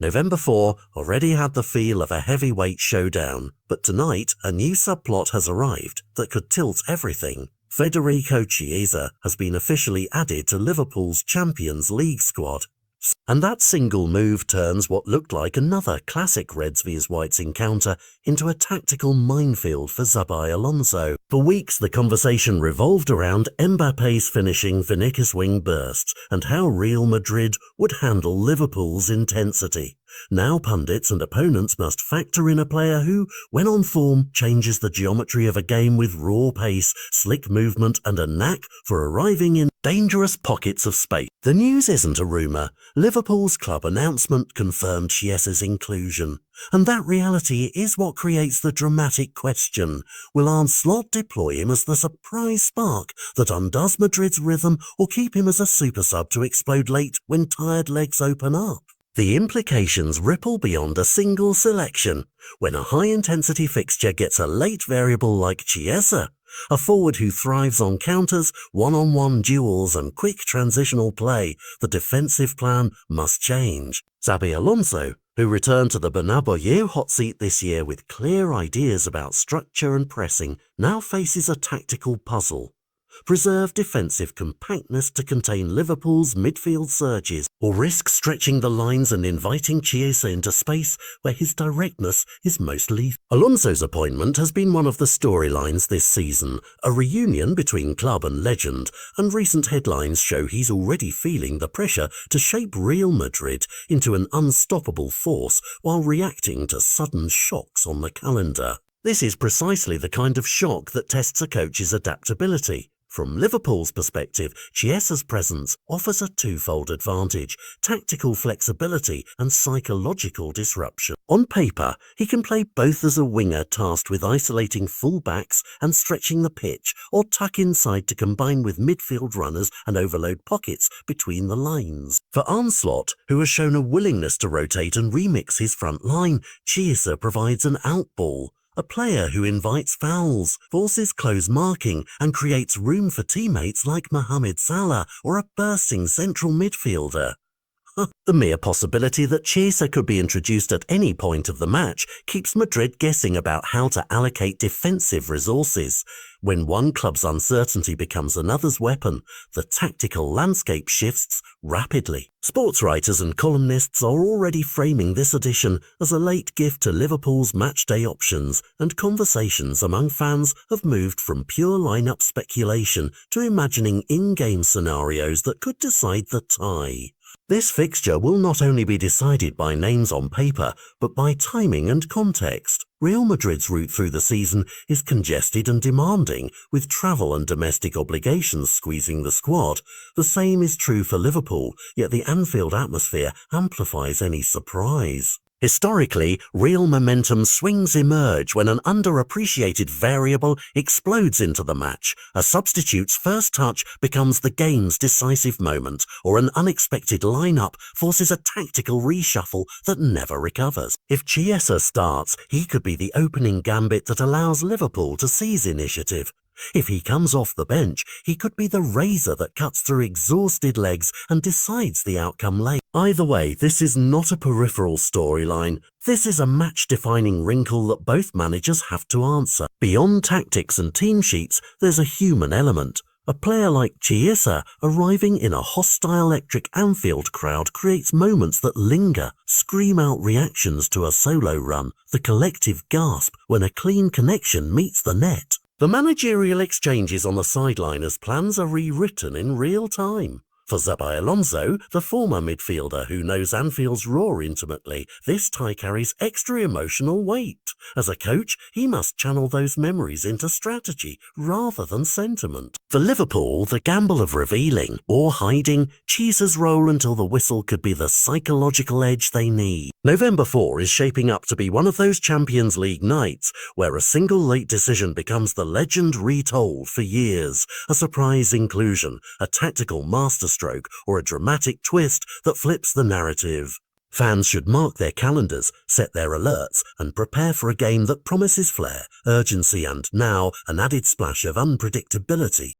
November 4 already had the feel of a heavyweight showdown, but tonight a new subplot has arrived that could tilt everything. Federico Chiesa has been officially added to Liverpool's Champions League squad. And that single move turns what looked like another classic Reds vs Whites encounter into a tactical minefield for Xabi Alonso. For weeks the conversation revolved around Mbappe's finishing Vinicius wing bursts and how Real Madrid would handle Liverpool's intensity. Now pundits and opponents must factor in a player who, when on form, changes the geometry of a game with raw pace, slick movement and a knack for arriving in dangerous pockets of space. The news isn't a rumour. Liverpool's club announcement confirmed CHIESA'S inclusion. And that reality is what creates the dramatic question. Will Arne Slot deploy him as the surprise spark that undoes Madrid's rhythm, or keep him as a super sub to explode late when tired legs open up? The implications ripple beyond a single selection. When a high-intensity fixture gets a late variable like Chiesa, a forward who thrives on counters, one-on-one duels and quick transitional play, the defensive plan must change. Xabi Alonso, who returned to the Bernabeu hot seat this year with clear ideas about structure and pressing, now faces a tactical puzzle. Preserve defensive compactness to contain Liverpool's midfield surges, or risk stretching the lines and inviting Chiesa into space where his directness is most lethal. Alonso's appointment has been one of the storylines this season, a reunion between club and legend, and recent headlines show he's already feeling the pressure to shape Real Madrid into an unstoppable force while reacting to sudden shocks on the calendar. This is precisely the kind of shock that tests a coach's adaptability. From Liverpool's perspective, Chiesa's presence offers a twofold advantage: tactical flexibility and psychological disruption. On paper, he can play both as a winger tasked with isolating full-backs and stretching the pitch, or tuck inside to combine with midfield runners and overload pockets between the lines. For Arne Slot, who has shown a willingness to rotate and remix his front line, Chiesa provides an outball. A player who invites fouls, forces close marking and creates room for teammates like Mohamed Salah or a bursting central midfielder. The mere possibility that Chiesa could be introduced at any point of the match keeps Madrid guessing about how to allocate defensive resources. When one club's uncertainty becomes another's weapon, the tactical landscape shifts rapidly. Sports writers and columnists are already framing this addition as a late gift to Liverpool's matchday options, and conversations among fans have moved from pure lineup speculation to imagining in-game scenarios that could decide the tie. This fixture will not only be decided by names on paper, but by timing and context. Real Madrid's route through the season is congested and demanding, with travel and domestic obligations squeezing the squad. The same is true for Liverpool, yet the Anfield atmosphere amplifies any surprise. Historically, real momentum swings emerge when an underappreciated variable explodes into the match. A substitute's first touch becomes the game's decisive moment, or an unexpected lineup forces a tactical reshuffle that never recovers. If Chiesa starts, he could be the opening gambit that allows Liverpool to seize initiative. If he comes off the bench, he could be the razor that cuts through exhausted legs and decides the outcome late. Either way, this is not a peripheral storyline. This is a match-defining wrinkle that both managers have to answer. Beyond tactics and team sheets, there's a human element. A player like Chiesa arriving in a hostile electric Anfield crowd creates moments that linger, scream out reactions to a solo run, the collective gasp when a clean connection meets the net. The managerial exchanges on the sideline as plans are rewritten in real time. For Xabi Alonso, the former midfielder who knows Anfield's roar intimately, this tie carries extra emotional weight. As a coach, he must channel those memories into strategy rather than sentiment. For Liverpool, the gamble of revealing or hiding, Chiesa's role until the whistle could be the psychological edge they need. November 4 is shaping up to be one of those Champions League nights where a single late decision becomes the legend retold for years. A surprise inclusion, a tactical masterstroke, or a dramatic twist that flips the narrative. Fans should mark their calendars, set their alerts, and prepare for a game that promises flair, urgency, and now an added splash of unpredictability.